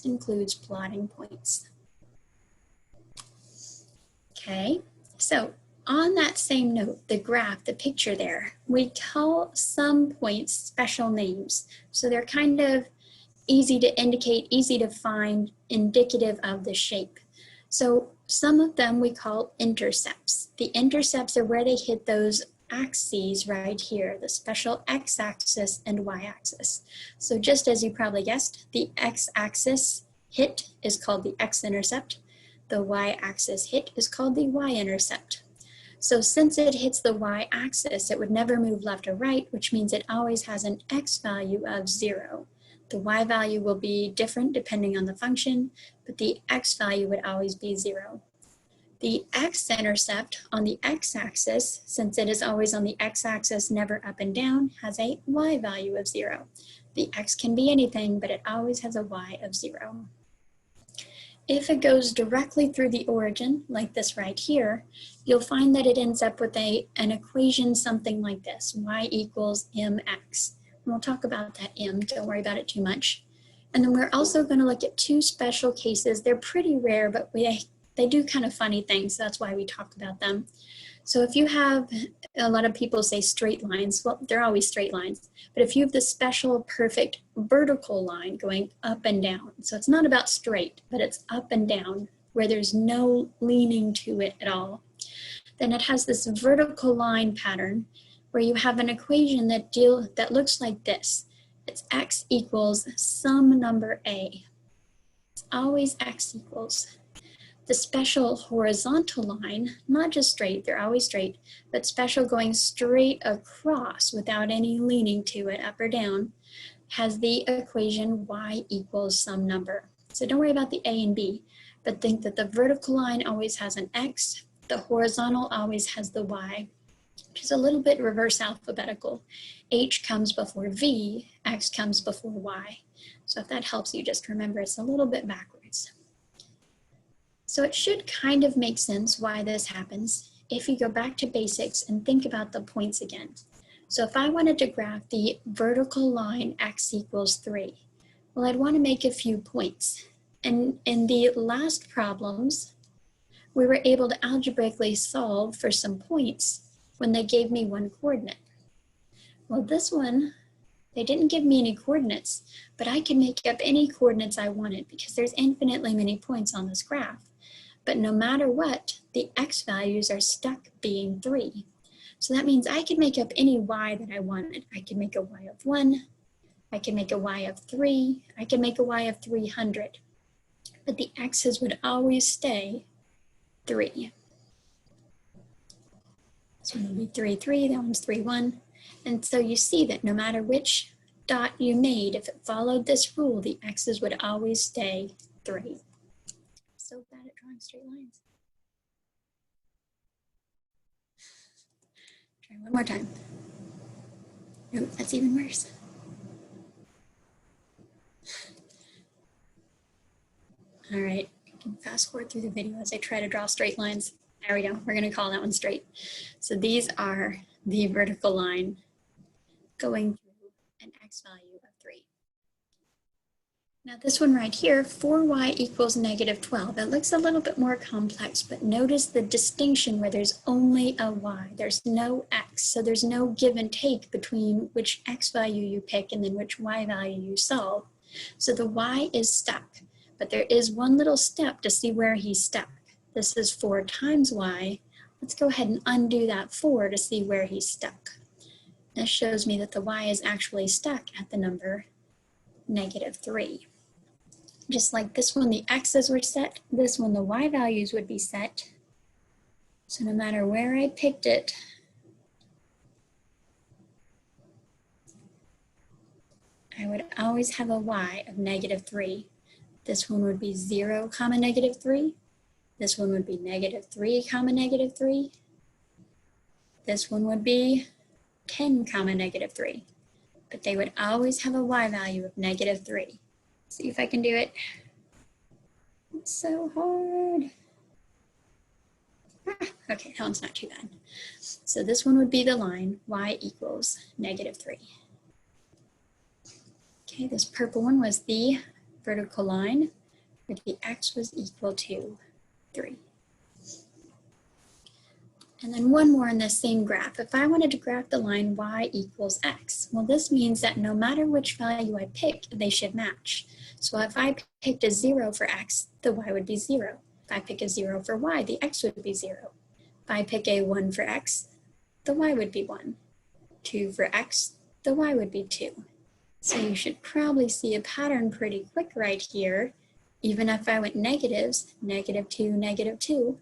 includes plotting points. Okay, so on that same note, the graph, the picture there, we call some points special names. So they're kind of easy to indicate, easy to find, indicative of the shape. So some of them we call intercepts. The intercepts are where they hit those axes right here, the special x-axis and y-axis. So just as you probably guessed, the x-axis hit is called the x-intercept. The y-axis hit is called the y-intercept. So since it hits the y-axis, it would never move left or right, which means it always has an x value of 0. The y value will be different depending on the function, but the x value would always be 0. The x-intercept on the x-axis, since it is always on the x-axis, never up and down, has a y value of 0. The x can be anything, but it always has a y of 0. If it goes directly through the origin, like this right here, you'll find that it ends up with an equation something like this, y equals mx. And we'll talk about that m, don't worry about it too much. And then we're also going to look at two special cases. They're pretty rare, but they do kind of funny things, so that's why we talk about them. So if you have, a lot of people say straight lines, well, they're always straight lines, but if you have the special perfect vertical line going up and down, so it's not about straight, but it's up and down, where there's no leaning to it at all, then it has this vertical line pattern where you have an equation that looks like this. It's x equals some number a. It's always x equals. The special horizontal line, not just straight, they're always straight, but special going straight across without any leaning to it up or down, has the equation y equals some number. So don't worry about the a and b, but think that the vertical line always has an x, the horizontal always has the y, which is a little bit reverse alphabetical. H comes before v, x comes before y. So if that helps you, just remember it's a little bit backwards. So it should kind of make sense why this happens if you go back to basics and think about the points again. So if I wanted to graph the vertical line x equals 3, well, I'd want to make a few points. And in the last problems, we were able to algebraically solve for some points when they gave me one coordinate. Well, this one, they didn't give me any coordinates, but I can make up any coordinates I wanted because there's infinitely many points on this graph. But no matter what, the x values are stuck being 3. So that means I can make up any y that I wanted. I can make a y of 1, I can make a y of 3, I can make a y of 300. But the x's would always stay 3. This one would be 3, 3, that one's 3, 1. And so you see that no matter which dot you made, if it followed this rule, the x's would always stay 3. So bad at drawing straight lines. Try one more time. Nope, that's even worse. All right, I can fast forward through the video as I try to draw straight lines. There we go, we're gonna call that one straight. So these are the vertical line going through an x value of 3. Now this one right here, 4y equals negative 12. It looks a little bit more complex, but notice the distinction where there's only a y. There's no x, so there's no give and take between which x value you pick and then which y value you solve. So the y is stuck, but there is one little step to see where he's stuck. This is 4 times y. Let's go ahead and undo that 4 to see where he's stuck. This shows me that the y is actually stuck at the number negative 3. Just like this one, the x's were set, this one, the y values would be set. So no matter where I picked it, I would always have a y of negative 3. This one would be 0, negative 3. This one would be negative 3, negative 3. This one would be 10, negative 3. But they would always have a y value of negative 3. See if I can do it. It's so hard. Okay, that one's not too bad. So this one would be the line y equals negative 3. Okay, this purple one was the vertical line where the x was equal to 3. And then one more in the same graph. If I wanted to graph the line y equals x, well, this means that no matter which value I pick, they should match. So if I picked a 0 for x, the y would be 0. If I pick a 0 for y, the x would be 0. If I pick a 1 for x, the y would be 1. 2 for x, the y would be 2. So you should probably see a pattern pretty quick right here. Even if I went negatives, -2, -2,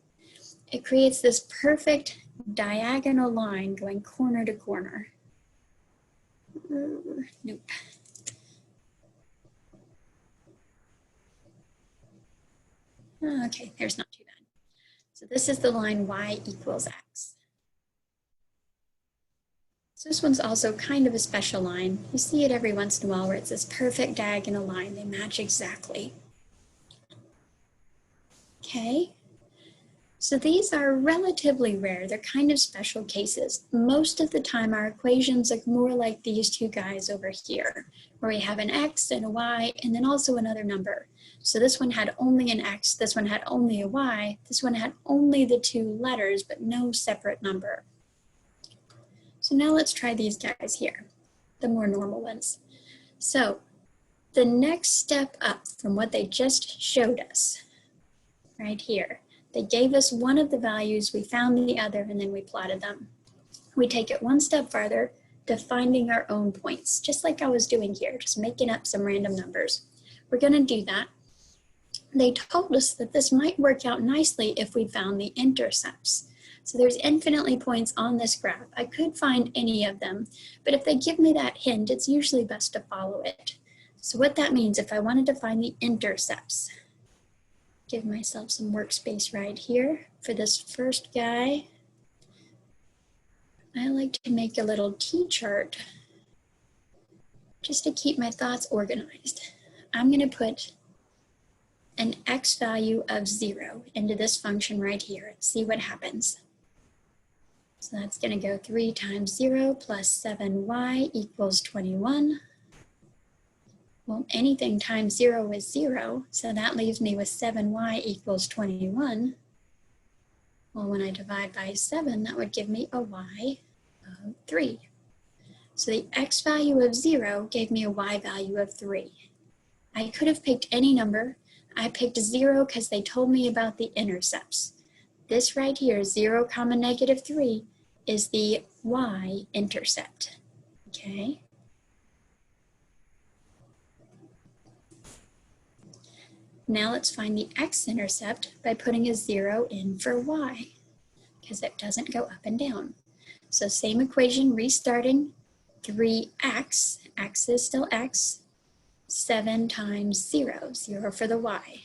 it creates this perfect diagonal line going corner to corner. Nope. Okay, there's not too bad. So this is the line y equals x. So this one's also kind of a special line. You see it every once in a while where it's this perfect diagonal line. They match exactly. Okay. So these are relatively rare. They're kind of special cases. Most of the time, our equations look more like these two guys over here, where we have an x and a y, and then also another number. So this one had only an x, this one had only a y, this one had only the two letters, but no separate number. So now let's try these guys here, the more normal ones. So the next step up from what they just showed us, right here, they gave us one of the values, we found the other, and then we plotted them. We take it one step farther to finding our own points, just like I was doing here, just making up some random numbers. We're gonna do that. They told us that this might work out nicely if we found the intercepts. So there's infinitely points on this graph. I could find any of them, but if they give me that hint, it's usually best to follow it. So what that means, if I wanted to find the intercepts, give myself some workspace right here. For this first guy, I like to make a little T-chart just to keep my thoughts organized. I'm gonna put an x value of 0 into this function right here and see what happens. So that's gonna go 3 times 0 plus 7y equals 21. Well, anything times 0 is 0, so that leaves me with 7y equals 21. Well, when I divide by 7, that would give me a y of 3. So the x value of 0 gave me a y value of 3. I could have picked any number. I picked 0 because they told me about the intercepts. This right here, 0, -3, is the y intercept, okay? Now let's find the x-intercept by putting a 0 in for y, because it doesn't go up and down. So same equation, restarting, 3x, x is still x, 7 times 0, 0 for the y.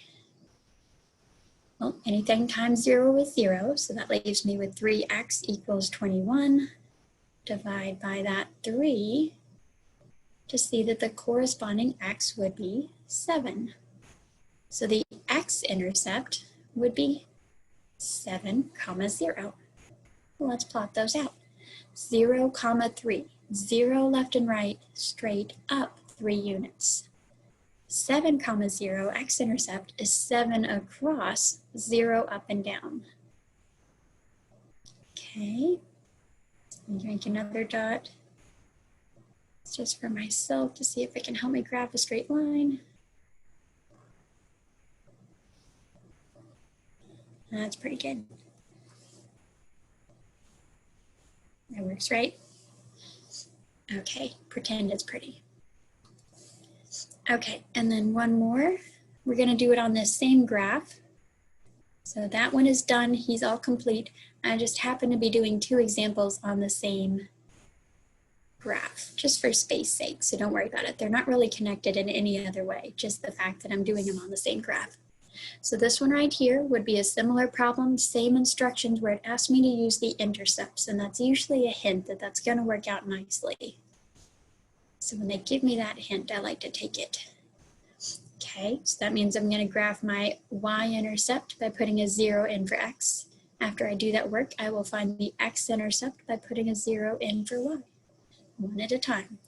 Well, anything times 0 is 0, so that leaves me with 3x equals 21. Divide by that 3 to see that the corresponding x would be 7. So the x-intercept would be 7, 0. Well, let's plot those out. 0, 3, 0 left and right, straight up 3 units. 7, 0, x-intercept is 7 across, 0 up and down. Okay, I'm going to make another dot. It's just for myself to see if it can help me graph a straight line. That's pretty good. That works, right? Okay, pretend it's pretty. Okay, and then one more. We're gonna do it on this same graph. So that one is done, he's all complete. I just happen to be doing 2 examples on the same graph, just for space sake, so don't worry about it. They're not really connected in any other way, just the fact that I'm doing them on the same graph. So this one right here would be a similar problem, same instructions where it asked me to use the intercepts, and that's usually a hint that that's gonna work out nicely. So when they give me that hint, I like to take it. Okay, so that means I'm gonna graph my y-intercept by putting a 0 in for x. After I do that work, I will find the x-intercept by putting a 0 in for y, one at a time.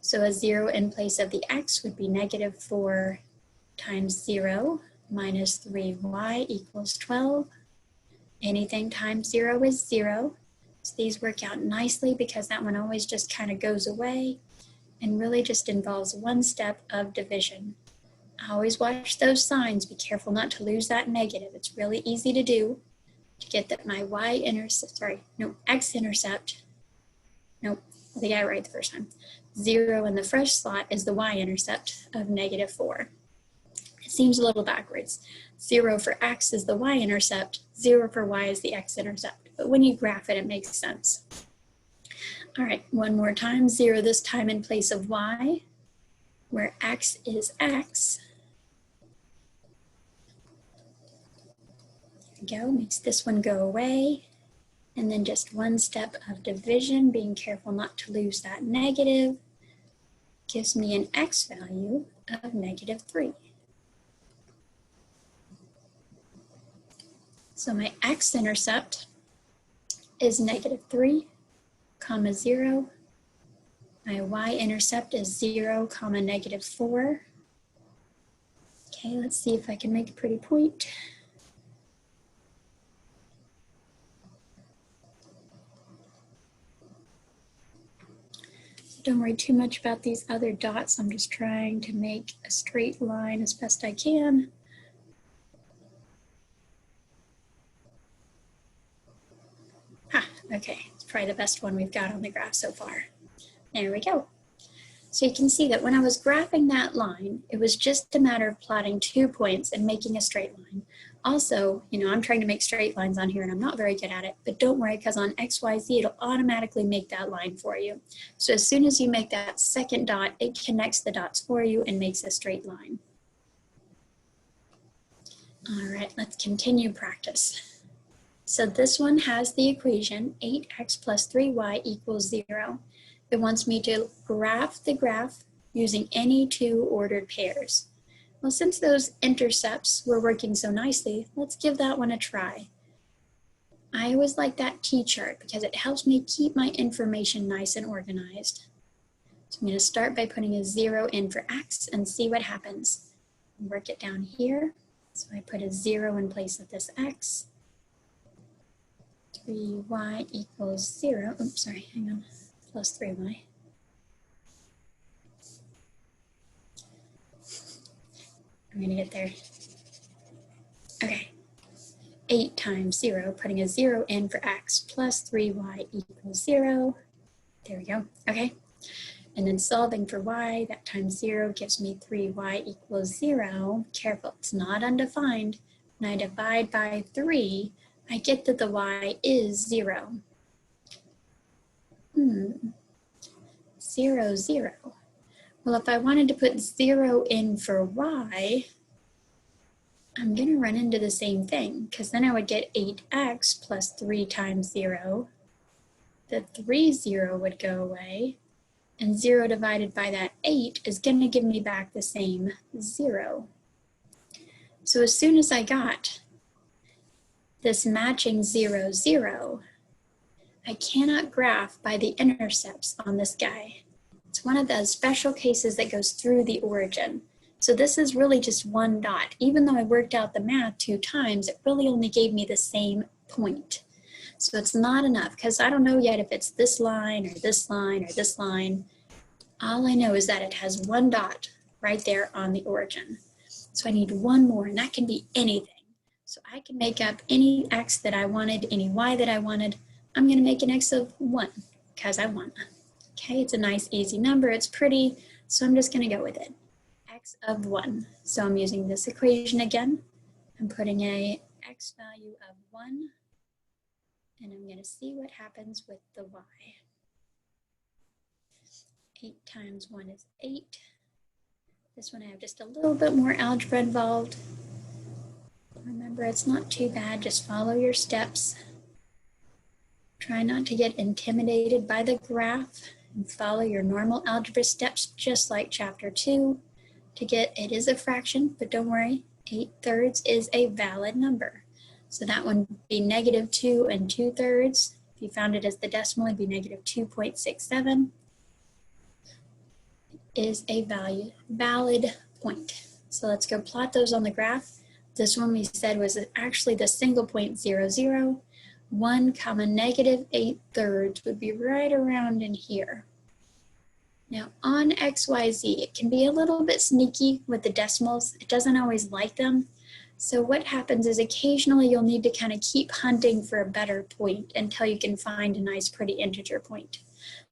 So a 0 in place of the x would be -4 times 0 minus 3y equals 12. Anything times 0 is 0. So these work out nicely because that one always just kind of goes away and really just involves one step of division. Always watch those signs. Be careful not to lose that negative. It's really easy to do to get that my X intercept. Nope, I think I got it right the first time. 0 in the first slot is the Y intercept of -4. It seems a little backwards. 0 for X is the Y intercept, 0 for Y is the X intercept. But when you graph it, it makes sense. All right, one more time, 0 this time in place of Y, where X is X. There we go, makes this one go away. And then just one step of division, being careful not to lose that negative, gives me an X value of -3. So my X intercept is -3, comma 0. My Y intercept is 0, comma -4. Okay, let's see if I can make a pretty point. Don't worry too much about these other dots. I'm just trying to make a straight line as best I can. Okay, it's probably the best one we've got on the graph so far. There we go. So you can see that when I was graphing that line, it was just a matter of plotting 2 points and making a straight line. Also, I'm trying to make straight lines on here and I'm not very good at it, but don't worry because on XYZ, it'll automatically make that line for you. So as soon as you make that second dot, it connects the dots for you and makes a straight line. All right, let's continue practice. So this one has the equation 8x plus 3y equals 0. It wants me to graph the graph using any 2 ordered pairs. Well, since those intercepts were working so nicely, let's give that one a try. I always like that T-chart because it helps me keep my information nice and organized. So I'm going to start by putting a 0 in for X and see what happens. Work it down here. So I put a 0 in place of this X. 3y equals 0. Oops, sorry, hang on. Plus 3y. I'm going to get there. Okay. 8 times 0, putting a 0 in for X plus 3y equals 0. There we go. Okay. And then solving for y, that times 0 gives me 3y equals 0. Careful, it's not undefined. When I divide by 3, I get that the y is 0. 0, 0. Well, if I wanted to put 0 in for y, I'm going to run into the same thing because then I would get 8x plus 3 times 0. The 3 0 would go away, and 0 divided by that 8 is going to give me back the same 0. So as soon as I got this matching 0, 0, I cannot graph by the intercepts on this guy. It's one of those special cases that goes through the origin. So this is really just one dot. Even though I worked out the math 2 times, it really only gave me the same point. So it's not enough because I don't know yet if it's this line or this line or this line. All I know is that it has one dot right there on the origin. So I need one more, and that can be anything. So I can make up any x that I wanted, any y that I wanted. I'm going to make an x of 1 because I want. Okay, it's a nice easy number. It's pretty, so I'm just going to go with it. X of 1. So I'm using this equation again. I'm putting a x value of 1, and I'm going to see what happens with the y. 8 times 1 is 8. This one I have just a little bit more algebra involved. Remember, it's not too bad. Just follow your steps. Try not to get intimidated by the graph and follow your normal algebra steps just like chapter 2 to get, it is a fraction, but don't worry, 8/3 is a valid number. So that one would be -2 2/3. If you found it as the decimal, it'd be -2.67. Is a valid point. So let's go plot those on the graph. This one we said was actually the single point 0, 0. 1 comma negative 8/3 would be right around in here. Now on XYZ, it can be a little bit sneaky with the decimals. It doesn't always like them. So what happens is occasionally you'll need to kind of keep hunting for a better point until you can find a nice pretty integer point.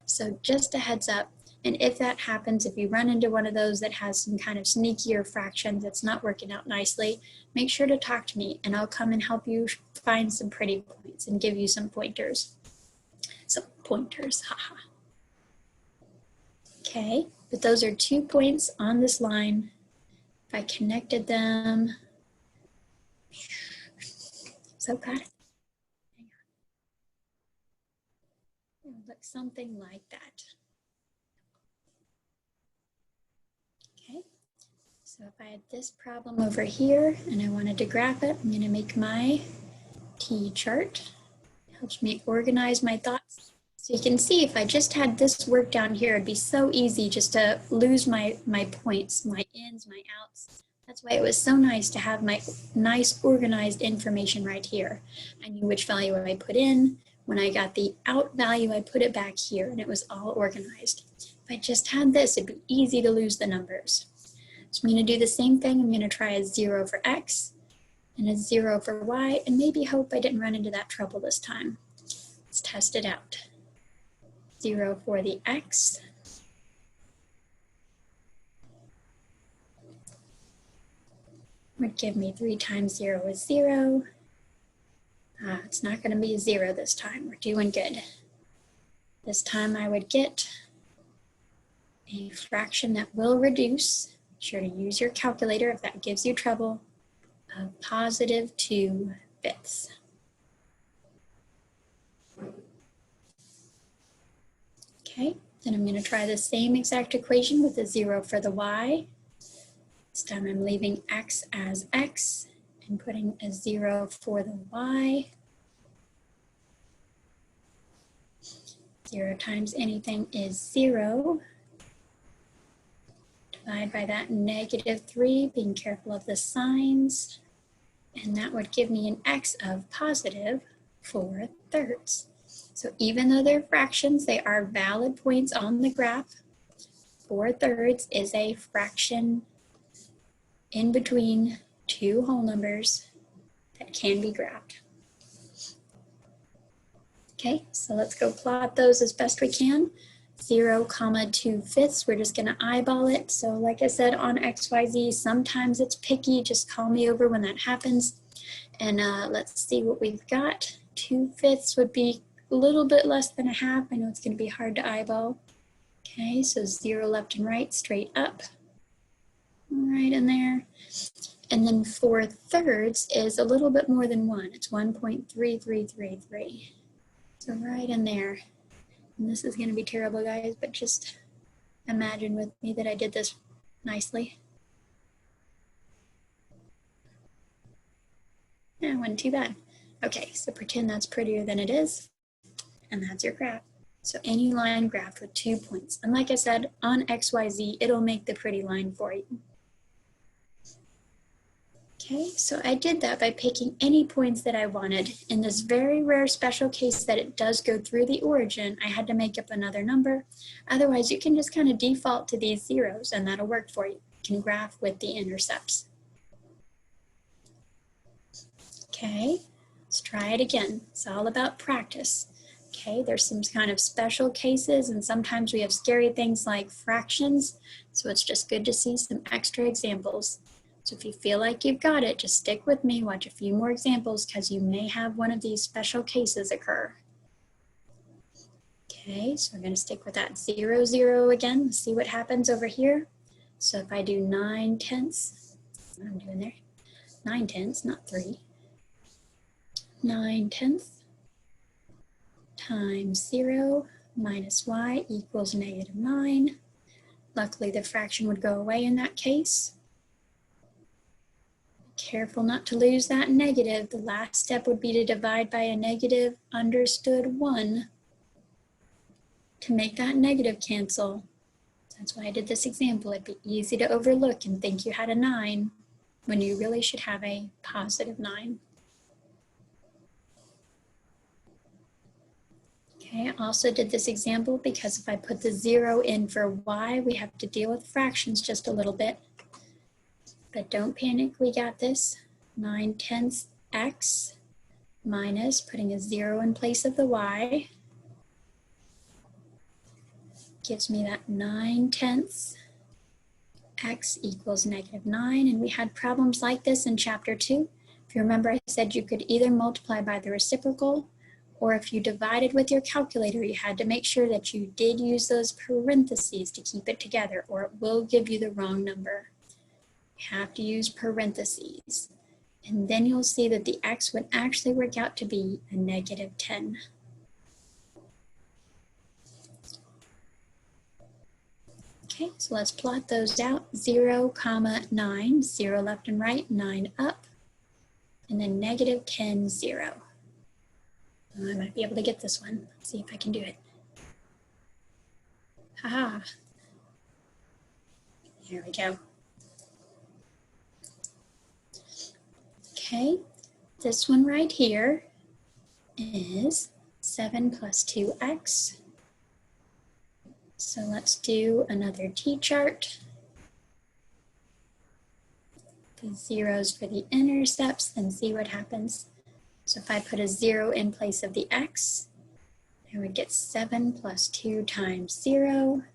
So just a heads up, and if that happens, if you run into one of those that has some kind of sneakier fractions that's not working out nicely, make sure to talk to me and I'll come and help you find some pretty points and give you some pointers. Some pointers, haha. Okay, but those are 2 points on this line. If I connected them, so bad. Hang on. It would look something like that. Okay, so if I had this problem over here and I wanted to graph it, I'm going to make my T chart. It helps me organize my thoughts. So you can see if I just had this work down here, it'd be so easy just to lose my points, my ins, my outs. That's why it was so nice to have my nice organized information right here. I knew which value I put in. When I got the out value, I put it back here and it was all organized. If I just had this, it'd be easy to lose the numbers. So I'm going to do the same thing. I'm going to try a 0 for X and a 0 for Y, and maybe hope I didn't run into that trouble this time. Let's test it out. 0 for the X. Would give me 3 times 0 is 0. It's not going to be a 0 this time. We're doing good. This time I would get a fraction that will reduce. Be sure to use your calculator if that gives you trouble. Of positive 2/5. Okay, then I'm going to try the same exact equation with a 0 for the Y. This time I'm leaving X as X and putting a 0 for the Y. 0 times anything is 0. Divide by that -3, being careful of the signs. And that would give me an X of positive 4/3. So even though they're fractions, they are valid points on the graph. 4/3 is a fraction in between 2 whole numbers that can be graphed. Okay, so let's go plot those as best we can. 0, 2/5, we're just gonna eyeball it. So like I said on XYZ, sometimes it's picky, just call me over when that happens. And let's see what we've got. 2/5 would be a little bit less than a half. I know it's gonna be hard to eyeball. Okay, so 0 left and right, straight up. Right in there. And then 4/3 is a little bit more than 1. It's 1.3333. So right in there. And this is going to be terrible, guys, but just imagine with me that I did this nicely. Yeah, it wasn't too bad. Okay, so pretend that's prettier than it is. And that's your graph. So any line graphed with 2 points. And like I said, on XYZ, it'll make the pretty line for you. Okay, so I did that by picking any points that I wanted. In this very rare special case that it does go through the origin, I had to make up another number. Otherwise, you can just kind of default to these zeros and that'll work for you. You can graph with the intercepts. Okay, let's try it again. It's all about practice. Okay, there's some kind of special cases and sometimes we have scary things like fractions. So it's just good to see some extra examples. So if you feel like you've got it, just stick with me, watch a few more examples because you may have one of these special cases occur. Okay, so we're going to stick with that 0, 0 again. Let's see what happens over here. So if I do 9/10, what I'm doing there, 9/10, not 3. 9/10 times 0 minus y equals -9. Luckily, the fraction would go away in that case. Careful not to lose that negative. The last step would be to divide by a negative understood 1 to make that negative cancel. That's why I did this example. It'd be easy to overlook and think you had a 9 when you really should have a positive 9. Okay, I also did this example because if I put the 0 in for y, we have to deal with fractions just a little bit. But don't panic, we got this. 9/10 x minus, putting a 0 in place of the y, gives me that 9/10 x equals -9. And we had problems like this in chapter 2. If you remember, I said you could either multiply by the reciprocal, or if you divided with your calculator, you had to make sure that you did use those parentheses to keep it together, or it will give you the wrong number. You have to use parentheses. And then you'll see that the x would actually work out to be a -10. Okay, so let's plot those out. 0, 9, 0 left and right, 9 up, and then -10, 0. I might be able to get this one. Let's see if I can do it. Haha. Here we go. Okay, this one right here is 7 plus 2x. So let's do another t-chart. The zeros for the intercepts and see what happens. So if I put a 0 in place of the x, I would get 7 plus 2 times 0.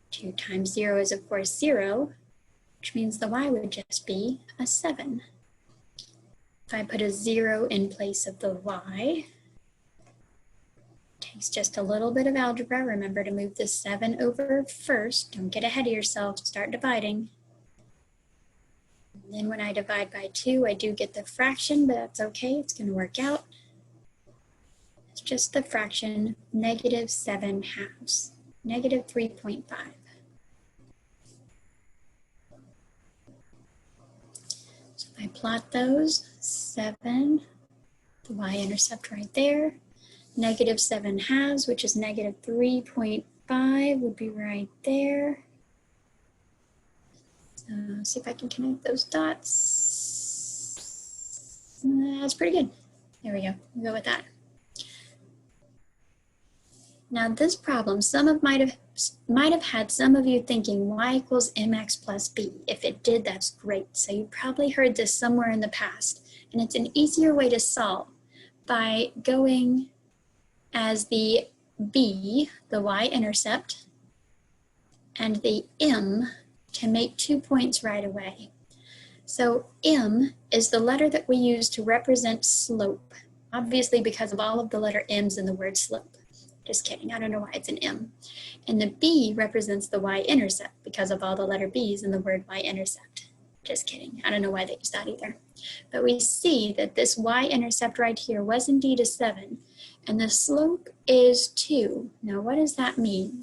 2 times 0 is of course 0, which means the y would just be a 7. If I put a 0 in place of the y, takes just a little bit of algebra. Remember to move the 7 over first. Don't get ahead of yourself. Start dividing. And then when I divide by 2, I do get the fraction, but that's okay. It's going to work out. It's just the fraction, -7/2, -3.5. So if I plot those, 7, the y-intercept right there, -7/2, which is -3.5, would be right there. So see if I can connect those dots. That's pretty good. There we go. We'll go with that. Now this problem, might have had some of you thinking y equals mx plus b. If it did, that's great. So you probably heard this somewhere in the past. And it's an easier way to solve by going as the b, the y-intercept, and the m to make 2 points right away. So m is the letter that we use to represent slope, obviously because of all of the letter m's in the word slope. Just kidding, I don't know why it's an m. And the b represents the y-intercept because of all the letter b's in the word y-intercept. Just kidding, I don't know why they used that either. But we see that this y-intercept right here was indeed a 7, and the slope is 2. Now what does that mean?